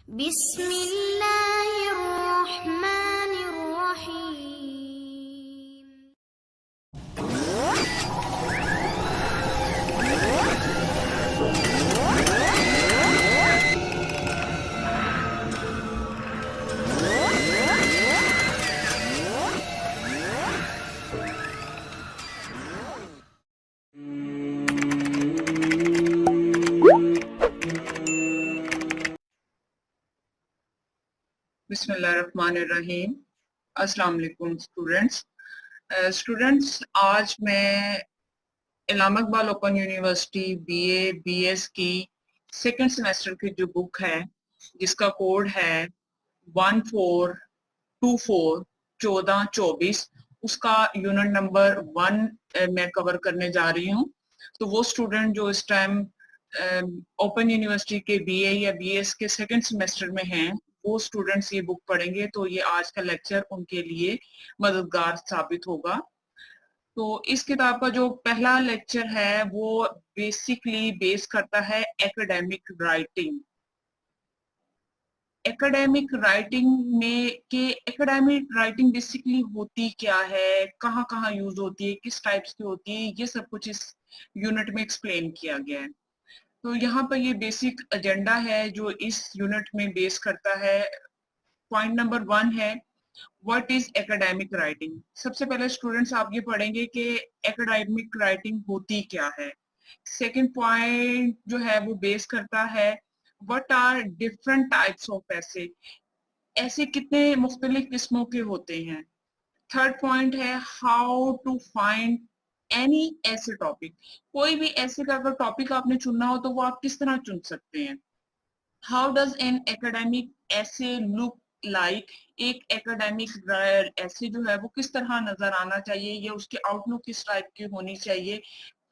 बिस्मिल्लाहिर्रहमानिर्रहीम। बिस्मिल्लाहिर्रहमानिर्रहीम। अस्सलाम वालेकुम स्टूडेंट्स। आज मैं Allama Iqbal open university BA BS की सेकंड सेमेस्टर की जो बुक है जिसका कोड है 1424 1424 उसका यूनिट नंबर 1 मैं कवर करने जा रही हूँ। तो वो स्टूडेंट जो इस टाइम ओपन यूनिवर्सिटी के बीए या बीएस के सेकंड सेमेस्टर में हैं वो स्टूडेंट्स ये बुक पढ़ेंगे तो ये आज का लेक्चर उनके लिए मददगार साबित होगा। तो इस किताब का जो पहला लेक्चर है वो बेसिकली बेस करता है एकेडमिक राइटिंग। एकेडमिक राइटिंग में के एकेडमिक राइटिंग बेसिकली होती क्या है, कहाँ कहाँ यूज होती है, किस टाइप्स की होती है, ये सब कुछ इस यूनिट में एक्सप्लेन किया गया है। तो यहाँ पर ये बेसिक एजेंडा है जो इस यूनिट में बेस करता है। पॉइंट नंबर 1 है व्हाट इज एकेडमिक राइटिंग। सबसे पहले स्टूडेंट्स आप ये पढ़ेंगे कि एकेडमिक राइटिंग होती क्या है। सेकंड पॉइंट जो है वो बेस करता है what are different types of essay ऐसे कितने मुख्तलिफ किस्मों के होते हैं। थर्ड पॉइंट है how to find any essay topic, कोई भी ऐसे का अगर टॉपिक आपने चुनना हो तो वो आप किस तरह चुन सकते हैं। हाउ डज एन एकेडमिक ऐसे लुक लाइक, एक एकेडमिक ऐसे जो है वो किस तरह नजर आना चाहिए, ये उसकी आउटलुक किस टाइप की होनी चाहिए।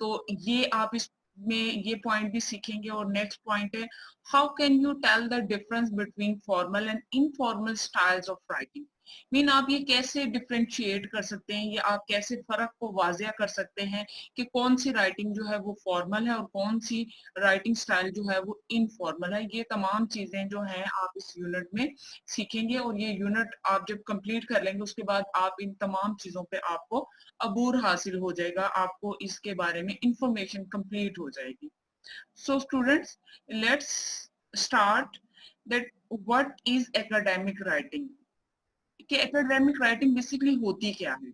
तो ये आप इसमें ये पॉइंट भी सीखेंगे। और नेक्स्ट पॉइंट है how can you tell the difference between formal and informal styles of writing. Mean आप ये कैसे डिफ्रेंशिएट कर सकते हैं, ये आप कैसे फर्क को वाजिया कर सकते हैं कि कौन सी राइटिंग जो है वो फॉर्मल है और कौन सी राइटिंग स्टाइल जो है वो इनफॉर्मल है। ये तमाम चीजें जो हैं आप इस यूनिट में सीखेंगे और ये यूनिट आप जब कंप्लीट कर लेंगे उसके बाद आप इन तमाम चीजों पे आपको अबूर हासिल हो जाएगा, आपको इसके बारे में इंफॉर्मेशन कंप्लीट हो जाएगी। So students let's start that what is academic writing, कि एकेडमिक राइटिंग बेसिकली होती क्या है।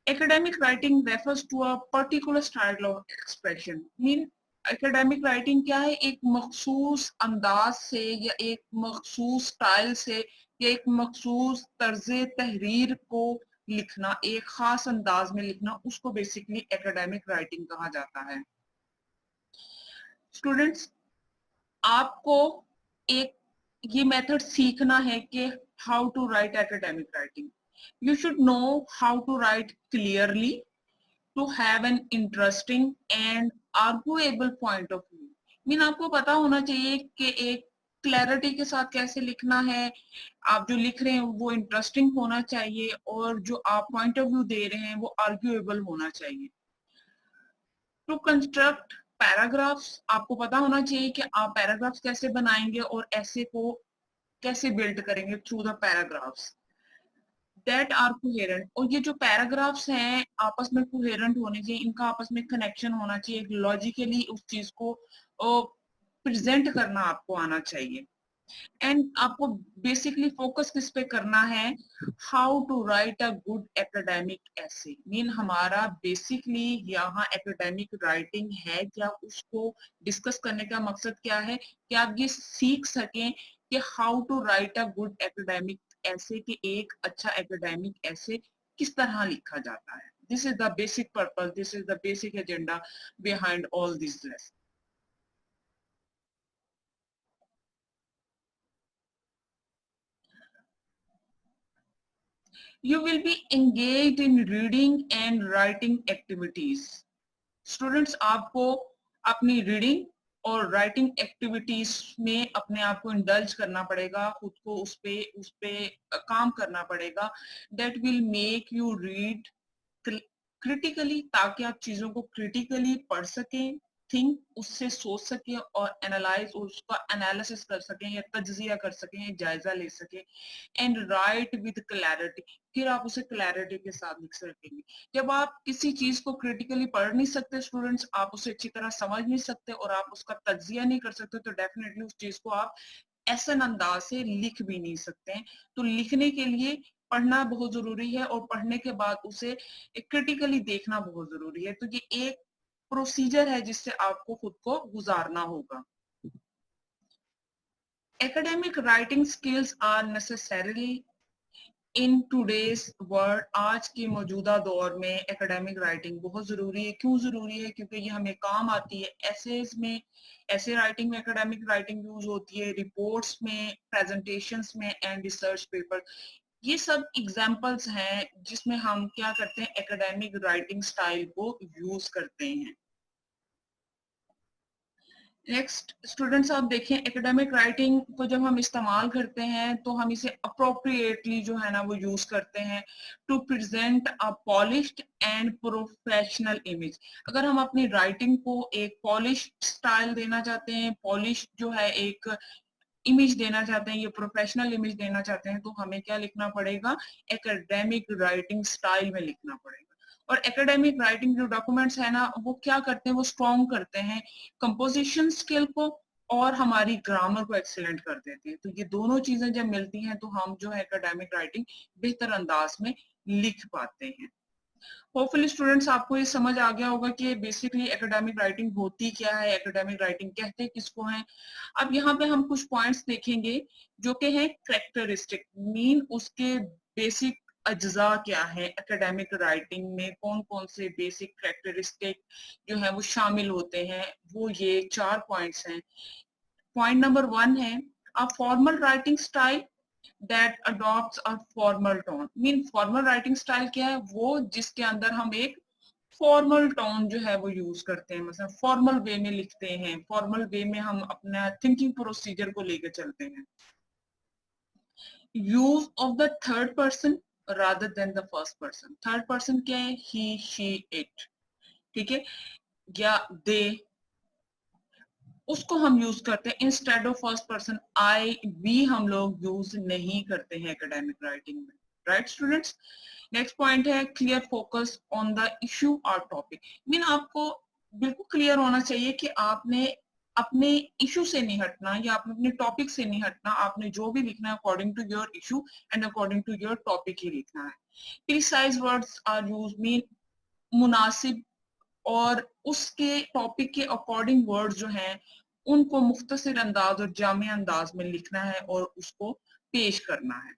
Academic writing refers to a particular style of expression. Mean academic writing क्या है, एक मखसूस अंदाज से या एक मखसूस स्टाइल से या एक मखसूस तर्ज तहरीर को लिखना, एक खास अंदाज में लिखना, उसको बेसिकली एकेडमिक राइटिंग कहा जाता है। स्टूडेंट्स आपको एक ये मेथड सीखना है कि how to write academic writing. You should know how to write clearly, to have an interesting and arguable point of view। Mean आपको पता होना चाहिए कि एक क्लैरिटी के साथ कैसे लिखना है, आप जो लिख रहे हैं वो इंटरेस्टिंग होना चाहिए और जो आप पॉइंट ऑफ व्यू दे रहे हैं वो आर्ग्यूएबल होना चाहिए। टू कंस्ट्रक्ट पैराग्राफ्स, आपको पता होना चाहिए कि आप पैराग्राफ्स कैसे बनाएंगे और ऐसे को कैसे बिल्ड करेंगे through the paragraphs that are coherent. और ये जो पैराग्राफ्स हैं आपस में कोहेरेंट होने चाहिए, इनका आपस में कनेक्शन होना चाहिए, लॉजिकली उस चीज को प्रेजेंट करना आपको आना चाहिए। एंड आपको बेसिकली फोकस किस पे करना है, how to write a good academic essay. Mean हमारा बेसिकली यहाँ एकेडमिक राइटिंग है क्या, उसको डिस्कस करने का मकसद क्या है कि आप ये सीख सकें कि how to write a good academic essay, कि एक अच्छा एकेडमिक ऐसे किस तरह लिखा जाता है। This is the basic purpose, this is the basic agenda behind all this lesson. You will be engaged in reading and writing activities. Students आपको अपनी रीडिंग और राइटिंग एक्टिविटीज में अपने आप को इंडल्ज करना पड़ेगा, खुद को उस पे काम करना पड़ेगा। That will make you read critically, ताकि आप चीजों को क्रिटिकली पढ़ सकें, थिंक, उससे सोच सके और एनालाइज और उसका एनालिसिस कर सकें या तज्जिया कर सकें या जायजा ले सकें, एंड राइट विद क्लैरिटी, फिर आप उसे क्लैरिटी के साथ लिख सकेंगे। जब आप किसी चीज को क्रिटिकली पढ़ नहीं सकते स्टूडेंट्स, आप उसे अच्छी तरह समझ नहीं सकते और आप उसका तज्जिया नहीं कर सकते, तो डेफिनेटली उस चीज को आप ऐसे अंदाज से लिख भी नहीं सकते हैं। तो लिखने के लिए पढ़ना बहुत जरूरी है और पढ़ने के बाद उसे क्रिटिकली देखना बहुत जरूरी है। तो ये एक प्रोसीजर है जिससे आपको खुद को गुजारना होगा। Academic writing skills are necessary in today's world. आज के मौजूदा दौर में एकेडमिक राइटिंग बहुत जरूरी है। क्यों जरूरी है? क्योंकि ये हमें काम आती है। एसेज में, ऐसे राइटिंग में एकेडमिक राइटिंग यूज होती है, रिपोर्ट्स में, प्रेजेंटेशंस में एंड रिसर्च पेपर। ये सब एग्जांपल्स हैं जिसमें हम क्या करते हैं, एकेडमिक राइटिंग स्टाइल को यूज करते हैं। नेक्स्ट स्टूडेंट्स, आप देखें एकेडमिक राइटिंग को जब हम इस्तेमाल करते हैं तो हम इसे अप्रोप्रिएटली जो है ना वो यूज करते हैं to present a polished and professional image. अगर हम अपनी राइटिंग को एक पॉलिश्ड स्टाइल देना चाहते हैं, पॉलिश्ड जो है एक इमेज देना चाहते हैं, ये प्रोफेशनल इमेज देना चाहते हैं, तो हमें क्या लिखना पड़ेगा, एकेडमिक राइटिंग स्टाइल में लिखना पड़ेगा। और एकेडमिक राइटिंग जो डॉक्यूमेंट्स है ना वो क्या करते हैं, वो स्ट्रॉन्ग करते हैं कंपोजिशन स्किल को और हमारी ग्रामर को एक्सीलेंट कर देते हैं। तो ये दोनों चीजें जब मिलती हैं तो हम जो है एकेडमिक राइटिंग बेहतर अंदाज में लिख पाते हैं। होपफुली स्टूडेंट्स आपको ये समझ आ गया होगा कि बेसिकली एकेडमिक राइटिंग होती क्या है, एकेडमिक राइटिंग कहते किसको हैं। अब यहाँ पे हम कुछ पॉइंट्स देखेंगे जो कि हैं कैरेक्टरिस्टिक, मीन उसके बेसिक अज्जा क्या है, एकेडमिक राइटिंग में कौन कौन से बेसिक कैरेक्टरिस्टिक जो है वो शामिल होते हैं। वो ये 4 पॉइंट्स हैं। पॉइंट नंबर 1 है a formal writing style that adopts a formal tone। Mean formal writing style क्या है, वो जिसके अंदर हम एक फॉर्मल टोन जो है वो यूज करते हैं, मतलब फॉर्मल वे में लिखते हैं, फॉर्मल वे में हम अपना थिंकिंग प्रोसीजर को लेकर चलते हैं। Use of the third person rather than the first person. Third person क्या है, ही शी इट, ठीक है, या दे, उसको हम यूज करते हैं instead of first person I we हम लोग यूज नहीं करते हैं एकेडमिक राइटिंग में। राइट स्टूडेंट्स, नेक्स्ट पॉइंट है clear focus on the issue और टॉपिक। मीन आपको बिल्कुल क्लियर होना चाहिए कि आपने अपने इशू से नहीं हटना या आपने अपने टॉपिक से नहीं हटना, आपने जो भी लिखना है according to your issue and according to your topic ही लिखना है। Precise words are use, mean मुनासिब और उसके टॉपिक के अकॉर्डिंग वर्ड जो हैं उनको मुख्तसर अंदाज और जामे अंदाज में लिखना है और उसको पेश करना है।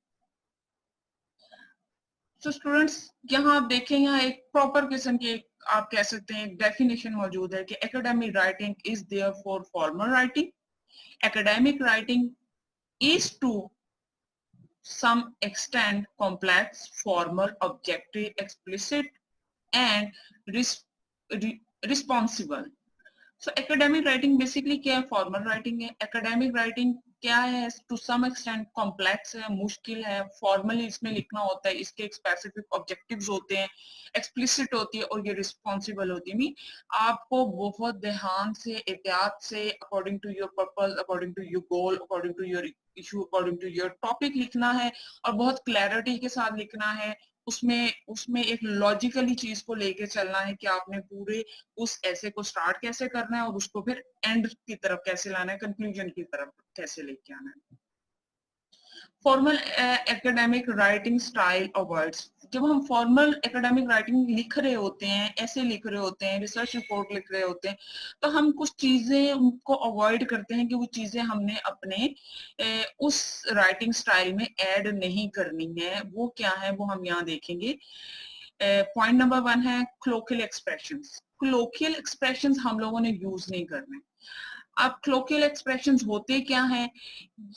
तो स्टूडेंट्स यहाँ आप देखें, यहाँ एक प्रॉपर किस्म की आप कह सकते हैं एक डेफिनेशन मौजूद है कि academic writing is there for formal writing. Academic writing is to some extent complex, formal, objective, explicit, and responsible। So academic writing basically क्या है, फॉर्मल राइटिंग है। एकेडमिक राइटिंग क्या है, टू सम एक्सटेंट कॉम्प्लेक्स है, मुश्किल है, formally इसमें लिखना होता है, इसके एक स्पेसिफिक ऑब्जेक्टिव्स होते हैं, एक्सप्लिसिट होती है और ये रिस्पॉन्सिबल होती है। मीन आपको बहुत ध्यान से, एहतियात से, according to your purpose, according to your goal, according to your issue, according to your topic लिखना है और बहुत क्लैरिटी के साथ लिखना है। उसमें उसमें एक लॉजिकली चीज को लेके चलना है कि आपने पूरे उस ऐसे को स्टार्ट कैसे करना है और उसको फिर एंड की तरफ कैसे लाना है, कंक्लूजन की तरफ कैसे लेके आना है। Formal academic writing style avoids, जब हम फॉर्मल एकेडमिक राइटिंग लिख रहे होते हैं, ऐसे लिख रहे होते हैं, रिसर्च रिपोर्ट लिख रहे होते हैं, तो हम कुछ चीजें उनको अवॉइड करते हैं कि वो चीजें हमने अपने उस राइटिंग स्टाइल में ऐड नहीं करनी है। वो क्या है वो हम यहाँ देखेंगे। पॉइंट नंबर 1 है क्लोकियल एक्सप्रेशंस। क्लोकियल एक्सप्रेशंस हम लोगों ने यूज नहीं करने। अब क्लोकियल एक्सप्रेशंस होते क्या हैं,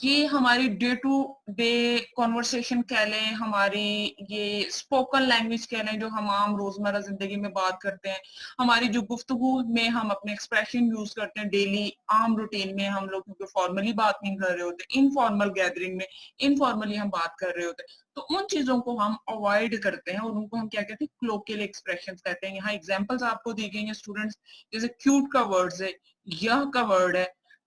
ये हमारी डे टू डे कॉन्वर्सेशन कह लें, हमारी ये स्पोकन लैंग्वेज कह लें, जो हम आम रोजमर्रा जिंदगी में बात करते हैं, हमारी जो गुफ्तगू में हम अपने एक्सप्रेशन यूज करते हैं डेली आम रूटीन में, हम लोग क्योंकि फॉर्मली बात नहीं कर रहे होते, इनफॉर्मल गैदरिंग में इनफॉर्मली हम बात कर रहे होते हैं, तो उन चीजों को हम अवॉइड करते हैं और उनको हम क्या कहते हैं, क्लोकियल एक्सप्रेशंस कहते हैं। यहाँ एग्जांपल्स आपको दी गई हैं स्टूडेंट्स, जैसे क्यूट का वर्ड्स है, यह का वर्ड है,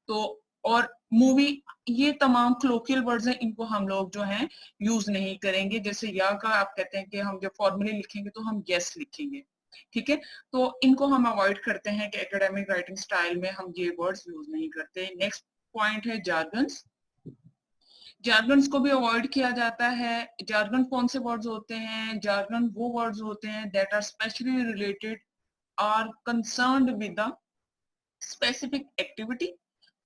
तो और मूवी, ये तमाम क्लोकियल वर्ड्स हैं, इनको हम लोग जो है यूज नहीं करेंगे। जैसे या का आप कहते हैं कि हम जब फॉर्मूले लिखेंगे तो हम यस लिखेंगे, ठीक है। तो इनको हम अवॉइड करते हैं कि एकेडमिक राइटिंग स्टाइल में हम ये वर्ड्स यूज नहीं करते। नेक्स्ट पॉइंट है जार्गन्स। जार्गन्स को भी अवॉइड किया जाता है। जार्गन कौन से वर्ड्स होते हैं? जार्गन वो वर्ड्स होते हैं that are specially related are concerned with the specific activity,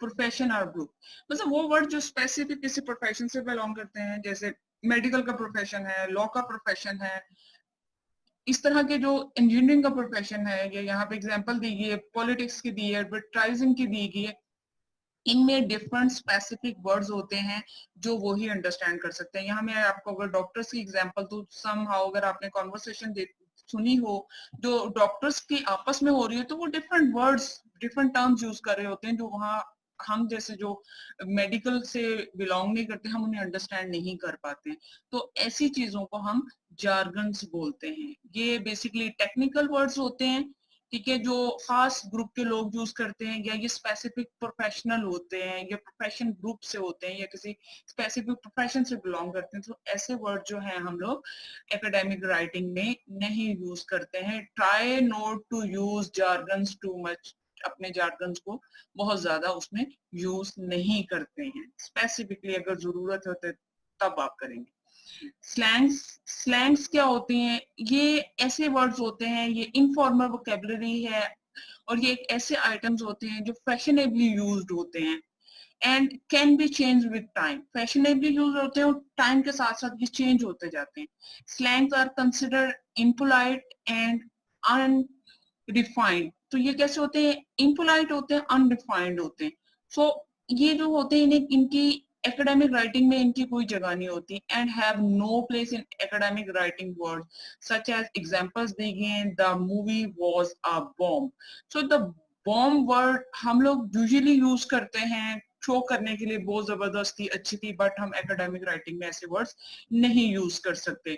profession और ग्रुप। मतलब वो वर्ड जो स्पेसिफिक किसी प्रोफेशन से बिलोंग करते हैं, जैसे मेडिकल का प्रोफेशन है, लॉ का प्रोफेशन है, इस तरह के जो इंजीनियरिंग का प्रोफेशन है, ये यहाँ पे एग्जांपल दी गई है, पॉलिटिक्स की दी है, एडवर्टाइजिंग की दी गई है, इनमें डिफरेंट स्पेसिफिक वर्ड्स होते हैं जो वो ही अंडरस्टैंड कर सकते हैं। यहाँ मैं आपको अगर डॉक्टर्स की एग्जांपल दूं, समहाउ अगर आपने कॉन्वर्सेशन सुनी हो जो डॉक्टर्स की आपस में हो रही है, तो वो different words, different terms use कर रहे होते हैं जो वहाँ हम जैसे जो मेडिकल से बिलोंग नहीं करते, हम उन्हें अंडरस्टैंड नहीं कर पाते। तो ऐसी चीजों को हम जार्गन्स बोलते हैं। ये बेसिकली टेक्निकल वर्ड्स होते हैं, ठीक है, जो खास ग्रुप के लोग यूज करते हैं, या ये स्पेसिफिक प्रोफेशनल होते हैं, या प्रोफेशन ग्रुप से होते हैं, या किसी स्पेसिफिक प्रोफेशन से बिलोंग करते हैं। तो ऐसे वर्ड जो हैं हम लोग एकेडमिक राइटिंग में नहीं यूज करते हैं। Try not to use jargons too much, अपने जार्गन्स को बहुत ज्यादा उसमें यूज नहीं करते हैं। स्पेसिफिकली अगर जरूरत होती तब आप करेंगे। स्लैंग्स, स्लैंग्स क्या होती हैं? ये ऐसे वर्ड्स होते हैं, ये इनफॉर्मल वोकेबलरी है, और ये एक ऐसे आइटम्स होते हैं जो फैशनेबली यूज्ड होते हैं and can be change with time. Fashionably use होते हैं और टाइम के साथ साथ ये चेंज होते जाते हैं। Slangs are considered impolite and undefined. तो ये कैसे होते हैं? इम्पोलाइट होते हैं, अनडिफाइंड होते हैं। सो ये जो होते हैं, इन्हें इनकी एकेडमिक राइटिंग में इनकी कोई जगह नहीं होती and have no place in academic writing word such as examples दी गई हैं, the movie was a bomb. So the bomb word हम लोग यूजुअली यूज करते हैं शो करने के लिए, बहुत जबरदस्ती अच्छी थी, बट हम एकेडमिक राइटिंग में ऐसे वर्ड्स नहीं यूज कर सकते।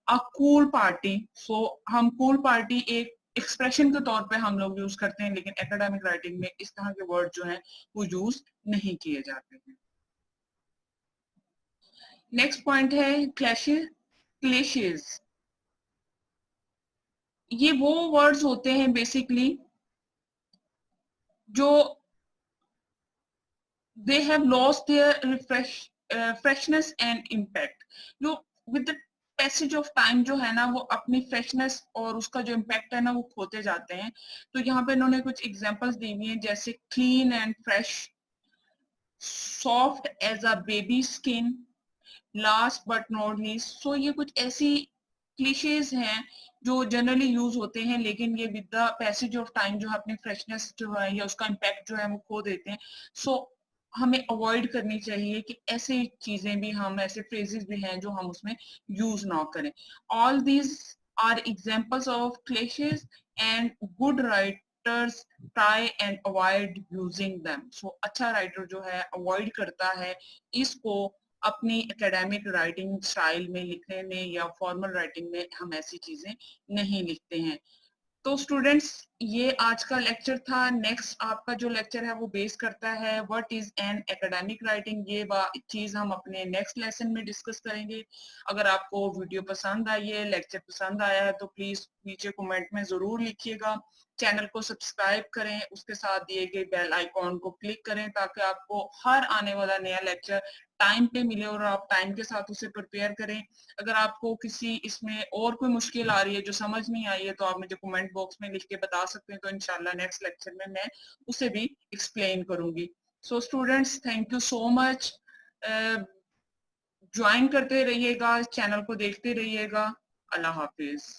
अ कूल पार्टी, सो हम कूल पार्टी एक एक्सप्रेशन के तौर पे हम लोग यूज करते हैं, लेकिन एकेडमिक राइटिंग में इस तरह के वर्ड जो हैं वो यूज नहीं किए जाते हैं। नेक्स्ट पॉइंट है क्लैशेस, क्लेशेस। ये वो वर्ड्स होते हैं बेसिकली जो they have lost their freshness and impact, जो with the passage of time जो है ना वो अपनी फ्रेशनेस और उसका जो इम्पैक्ट है ना वो खोते जाते हैं। तो यहाँ पे इन्होंने कुछ एग्जांपल्स दी हुई हैं, जैसे clean and fresh, soft as a baby skin, last but not least. So ये कुछ ऐसी क्लिशेज हैं जो जनरली यूज होते हैं, लेकिन ये with the passage of time जो है अपनी फ्रेशनेस जो है या उसका इम्पैक्ट जो है वो खो देते हैं। सो हमें अवॉइड करनी चाहिए कि ऐसे चीजें भी, हम ऐसे फ्रेजेस भी हैं जो हम उसमें यूज ना करें। All these are examples of clichés and good writers try and avoid using them. So अच्छा राइटर जो है अवॉइड करता है इसको अपनी एकेडमिक राइटिंग स्टाइल में लिखने में, या फॉर्मल राइटिंग में हम ऐसी चीजें नहीं लिखते हैं। तो स्टूडेंट्स ये आज का लेक्चर था। नेक्स्ट आपका जो लेक्चर है वो बेस करता है what is an academic writing. ये चीज हम अपने नेक्स्ट लेसन में डिस्कस करेंगे। अगर आपको वीडियो पसंद आई है, लेक्चर पसंद आया है, तो प्लीज नीचे कमेंट में जरूर लिखिएगा। चैनल को सब्सक्राइब करें, उसके साथ दिए गए बेल आइकॉन को क्लिक करें ताकि आपको हर आने वाला नया लेक्चर टाइम पे मिले और आप टाइम के साथ उसे प्रिपेयर करें। अगर आपको किसी इसमें और कोई मुश्किल आ रही है जो समझ नहीं आई है, तो आप मुझे कमेंट बॉक्स में लिख के बता सकते हैं, तो इंशाल्लाह नेक्स्ट लेक्चर में मैं उसे भी एक्सप्लेन करूंगी। So students thank you so much. Join करते रहिएगा, चैनल को देखते रहिएगा। अल्लाह हाफिज।